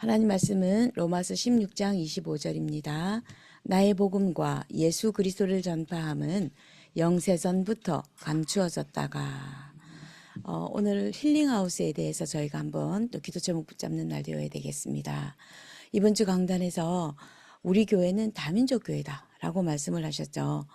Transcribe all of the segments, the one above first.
하나님 말씀은 로마서 16장 25절입니다. 나의 복음과 예수 그리스도를 전파함은 영세전부터 감추어졌다가 오늘 힐링하우스에 대해서 저희가 한번 또 기도 제목 붙잡는 날 되어야 되겠습니다. 이번 주 강단에서 우리 교회는 다민족 교회다 라고 말씀을 하셨죠.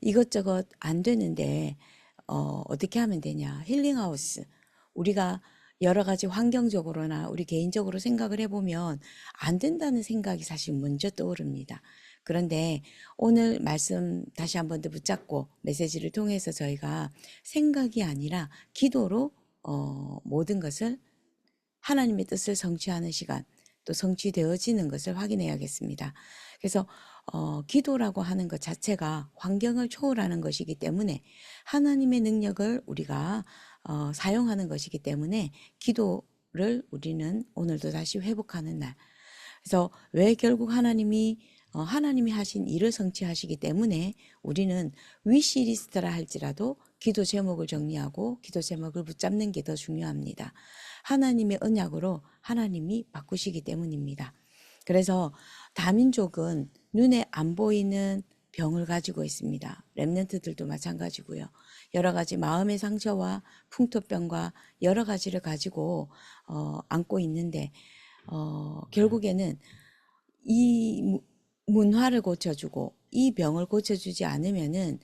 이것저것 안 되는데 어떻게 하면 되냐. 힐링하우스 우리가 여러 가지 환경적으로나 우리 개인적으로 생각을 해보면 안 된다는 생각이 사실 먼저 떠오릅니다. 그런데 오늘 말씀 다시 한 번 더 붙잡고 메시지를 통해서 저희가 생각이 아니라 기도로 모든 것을 하나님의 뜻을 성취하는 시간, 또 성취되어지는 것을 확인해야겠습니다. 그래서 기도라고 하는 것 자체가 환경을 초월하는 것이기 때문에 하나님의 능력을 우리가 사용하는 것이기 때문에 기도를 우리는 오늘도 다시 회복하는 날. 그래서 왜 결국 하나님이 하신 일을 성취하시기 때문에 우리는 위시리스트라 할지라도 기도 제목을 정리하고 기도 제목을 붙잡는 게 더 중요합니다. 하나님의 언약으로 하나님이 바꾸시기 때문입니다. 그래서 다민족은 눈에 안 보이는 병을 가지고 있습니다. 렘넌트들도 마찬가지고요. 여러 가지 마음의 상처와 풍토병과 여러 가지를 가지고 안고 있는데 결국에는 이 문화를 고쳐주고 이 병을 고쳐주지 않으면은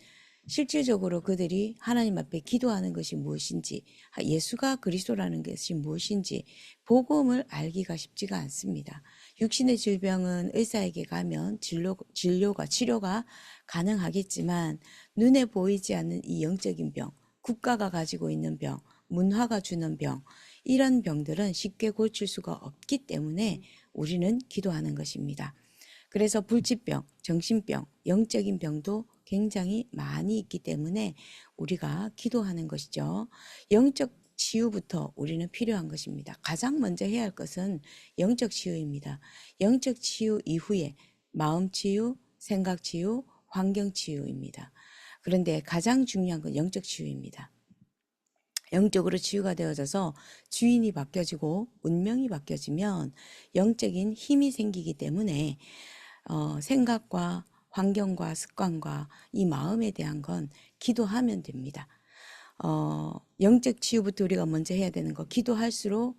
실질적으로 그들이 하나님 앞에 기도하는 것이 무엇인지, 예수가 그리스도라는 것이 무엇인지 복음을 알기가 쉽지가 않습니다. 육신의 질병은 의사에게 가면 진료가 치료가 가능하겠지만 눈에 보이지 않는 이 영적인 병, 국가가 가지고 있는 병, 문화가 주는 병, 이런 병들은 쉽게 고칠 수가 없기 때문에 우리는 기도하는 것입니다. 그래서 불치병, 정신병, 영적인 병도 굉장히 많이 있기 때문에 우리가 기도하는 것이죠. 영적 치유부터 우리는 필요한 것입니다. 가장 먼저 해야 할 것은 영적 치유입니다. 영적 치유 이후에 마음 치유, 생각 치유, 환경 치유입니다. 그런데 가장 중요한 건 영적 치유입니다. 영적으로 치유가 되어져서 주인이 바뀌어지고 운명이 바뀌어지면 영적인 힘이 생기기 때문에 생각과 환경과 습관과 이 마음에 대한 건 기도하면 됩니다. 영적 치유부터 우리가 먼저 해야 되는 거, 기도할수록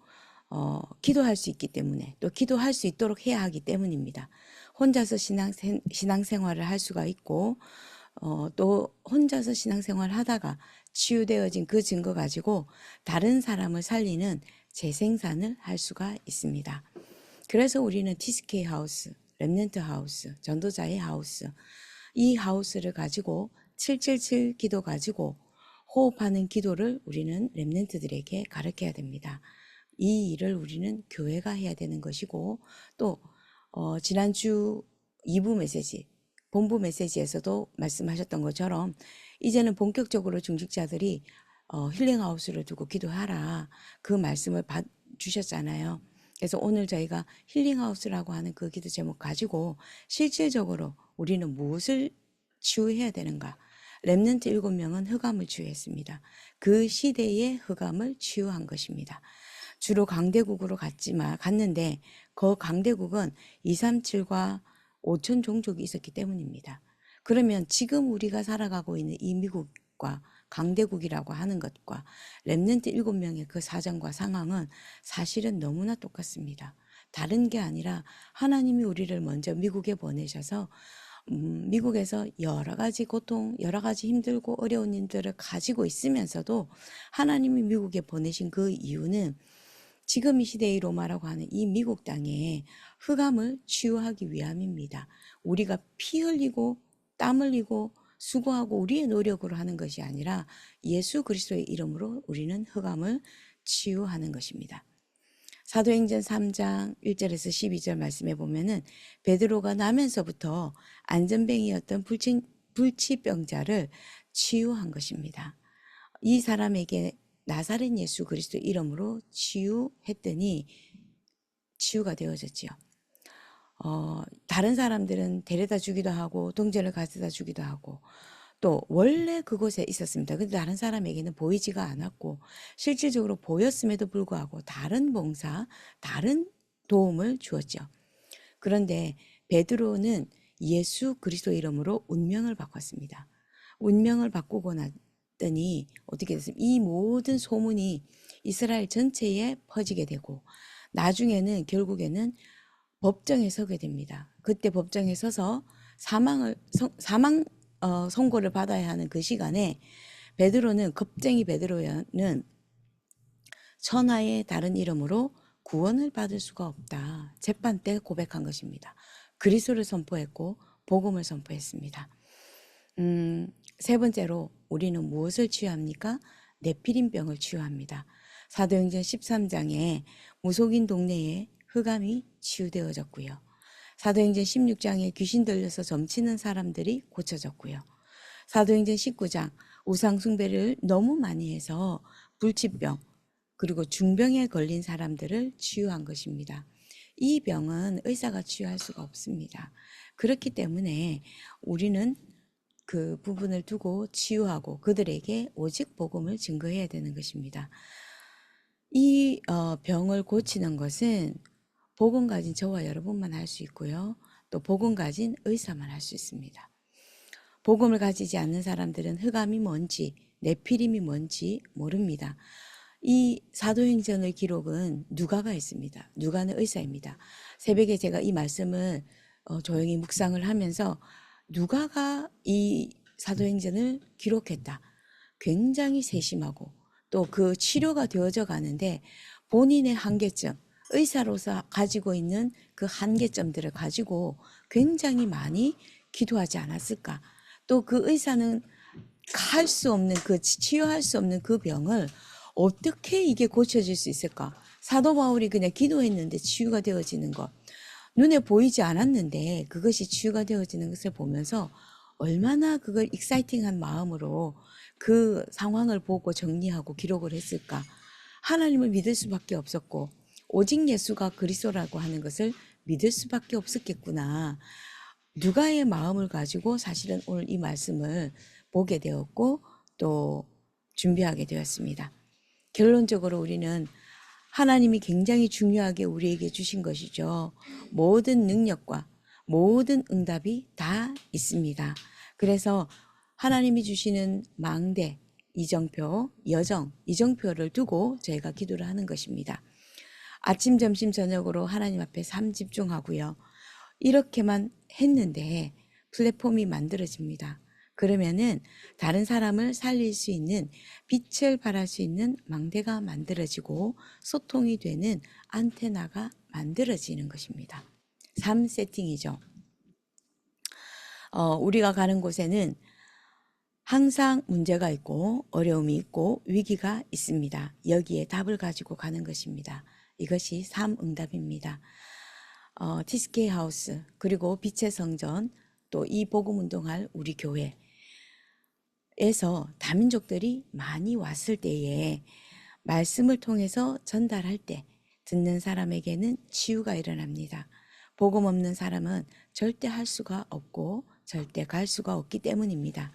기도할 수 있기 때문에, 또 기도할 수 있도록 해야 하기 때문입니다. 혼자서 신앙생활을 할 수가 있고 또 혼자서 신앙생활을 하다가 치유되어진 그 증거 가지고 다른 사람을 살리는 재생산을 할 수가 있습니다. 그래서 우리는 TSK 하우스, 렘넌트 하우스, 전도자의 하우스, 이 하우스를 가지고 777 기도 가지고 호흡하는 기도를 우리는 렘넌트들에게 가르쳐야 됩니다. 이 일을 우리는 교회가 해야 되는 것이고, 또 지난주 2부 메시지, 본부 메시지에서도 말씀하셨던 것처럼 이제는 본격적으로 중직자들이 힐링하우스를 두고 기도하라, 그 말씀을 주셨잖아요. 그래서 오늘 저희가 힐링하우스라고 하는 그 기도 제목 가지고 실질적으로 우리는 무엇을 치유해야 되는가. 렘넌트 7명은 흑암을 치유했습니다. 그 시대의 흑암을 치유한 것입니다. 주로 강대국으로 갔는데 그 강대국은 237과 5천 종족이 있었기 때문입니다. 그러면 지금 우리가 살아가고 있는 이 미국과 강대국이라고 하는 것과 렘넌트 7명의 그 사정과 상황은 사실은 너무나 똑같습니다. 다른 게 아니라 하나님이 우리를 먼저 미국에 보내셔서 미국에서 여러 가지 고통, 여러 가지 힘들고 어려운 일들을 가지고 있으면서도 하나님이 미국에 보내신 그 이유는 지금 이 시대의 로마라고 하는 이 미국 땅에 흑암을 치유하기 위함입니다. 우리가 피 흘리고 땀 흘리고 수고하고 우리의 노력으로 하는 것이 아니라 예수 그리스도의 이름으로 우리는 흑암을 치유하는 것입니다. 사도행전 3장 1절에서 12절 말씀에 보면은 베드로가 나면서부터 안전뱅이였던 불치병자를 치유한 것입니다. 이 사람에게 나사렛 예수 그리스도 이름으로 치유했더니 치유가 되어졌지요. 다른 사람들은 데려다 주기도 하고 동전을 가져다 주기도 하고 또 원래 그곳에 있었습니다. 근데 다른 사람에게는 보이지가 않았고 실질적으로 보였음에도 불구하고 다른 봉사, 다른 도움을 주었죠. 그런데 베드로는 예수 그리스도 이름으로 운명을 바꿨습니다. 운명을 바꾸고 났더니 어떻게 됐습니까? 이 모든 소문이 이스라엘 전체에 퍼지게 되고 나중에는 결국에는 법정에 서게 됩니다. 그때 법정에 서서 사망 선고를 받아야 하는 그 시간에 베드로는 겁쟁이 베드로는 천하의 다른 이름으로 구원을 받을 수가 없다. 재판 때 고백한 것입니다. 그리스도를 선포했고 복음을 선포했습니다. 세 번째로 우리는 무엇을 치유합니까? 네피림병을 치유합니다. 사도행전 13장에 무속인 동네에 흑암이 치유되어졌고요. 사도행전 16장에 귀신 들려서 점치는 사람들이 고쳐졌고요. 사도행전 19장 우상 숭배를 너무 많이 해서 불치병 그리고 중병에 걸린 사람들을 치유한 것입니다. 이 병은 의사가 치유할 수가 없습니다. 그렇기 때문에 우리는 그 부분을 두고 치유하고 그들에게 오직 복음을 증거해야 되는 것입니다. 이 병을 고치는 것은 복음 가진 저와 여러분만 할 수 있고요. 또 복음 가진 의사만 할 수 있습니다. 복음을 가지지 않는 사람들은 흑암이 뭔지 네피림이 뭔지 모릅니다. 이 사도행전의 기록은 누가가 있습니다. 누가는 의사입니다. 새벽에 제가 이 말씀을 조용히 묵상을 하면서 누가가 이 사도행전을 기록했다. 굉장히 세심하고 또 그 치료가 되어져 가는데 본인의 한계점, 의사로서 가지고 있는 그 한계점들을 가지고 굉장히 많이 기도하지 않았을까. 또 그 의사는 할 수 없는 치유할 수 없는 그 병을 어떻게 이게 고쳐질 수 있을까? 사도 바울이 그냥 기도했는데 치유가 되어지는 것. 눈에 보이지 않았는데 그것이 치유가 되어지는 것을 보면서 얼마나 그걸 익사이팅한 마음으로 그 상황을 보고 정리하고 기록을 했을까? 하나님을 믿을 수밖에 없었고 오직 예수가 그리스도라고 하는 것을 믿을 수밖에 없었겠구나. 누가의 마음을 가지고 사실은 오늘 이 말씀을 보게 되었고 또 준비하게 되었습니다. 결론적으로 우리는 하나님이 굉장히 중요하게 우리에게 주신 것이죠. 모든 능력과 모든 응답이 다 있습니다. 그래서 하나님이 주시는 망대, 이정표, 여정, 이정표를 두고 저희가 기도를 하는 것입니다. 아침, 점심, 저녁으로 하나님 앞에 삶 집중하고요. 이렇게만 했는데 플랫폼이 만들어집니다. 그러면은 다른 사람을 살릴 수 있는 빛을 발할 수 있는 망대가 만들어지고 소통이 되는 안테나가 만들어지는 것입니다. 삶 세팅이죠. 우리가 가는 곳에는 항상 문제가 있고 어려움이 있고 위기가 있습니다. 여기에 답을 가지고 가는 것입니다. 이것이 삶 응답입니다. TSK 하우스 그리고 빛의 성전 또 이 복음 운동할 우리 교회에서 다민족들이 많이 왔을 때에 말씀을 통해서 전달할 때 듣는 사람에게는 치유가 일어납니다. 복음 없는 사람은 절대 할 수가 없고 절대 갈 수가 없기 때문입니다.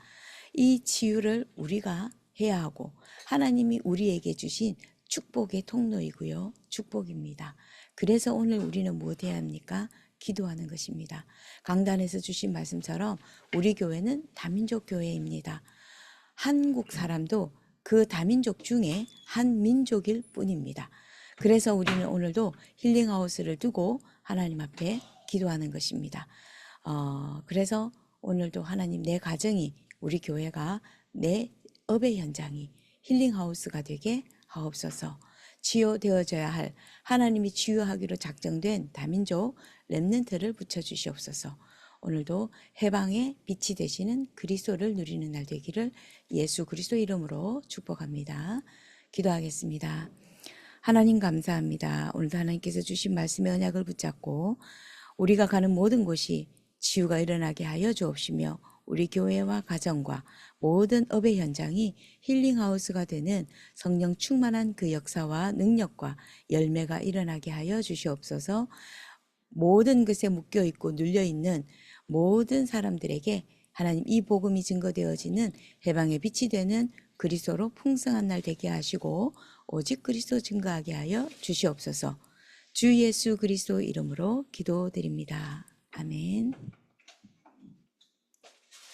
이 치유를 우리가 해야 하고 하나님이 우리에게 주신 축복의 통로이고요. 축복입니다. 그래서 오늘 우리는 무엇해야 합니까? 기도하는 것입니다. 강단에서 주신 말씀처럼 우리 교회는 다민족 교회입니다. 한국 사람도 그 다민족 중에 한 민족일 뿐입니다. 그래서 우리는 오늘도 힐링하우스를 두고 하나님 앞에 기도하는 것입니다. 그래서 오늘도 하나님 내 가정이 우리 교회가 내 업의 현장이 힐링하우스가 되게 하옵소서. 치유되어져야 할 하나님이 치유하기로 작정된 다민족 렘넌트를 붙여주시옵소서. 오늘도 해방의 빛이 되시는 그리스도를 누리는 날 되기를 예수 그리스도 이름으로 축복합니다. 기도하겠습니다. 하나님 감사합니다. 오늘도 하나님께서 주신 말씀의 언약을 붙잡고 우리가 가는 모든 곳이 치유가 일어나게 하여 주옵시며 우리 교회와 가정과 모든 업의 현장이 힐링하우스가 되는 성령 충만한 그 역사와 능력과 열매가 일어나게 하여 주시옵소서. 모든 것에 묶여있고 눌려있는 모든 사람들에게 하나님 이 복음이 증거되어지는 해방의 빛이 되는 그리스도로 풍성한 날 되게 하시고 오직 그리스도 증거하게 하여 주시옵소서. 주 예수 그리스도 이름으로 기도드립니다. 아멘.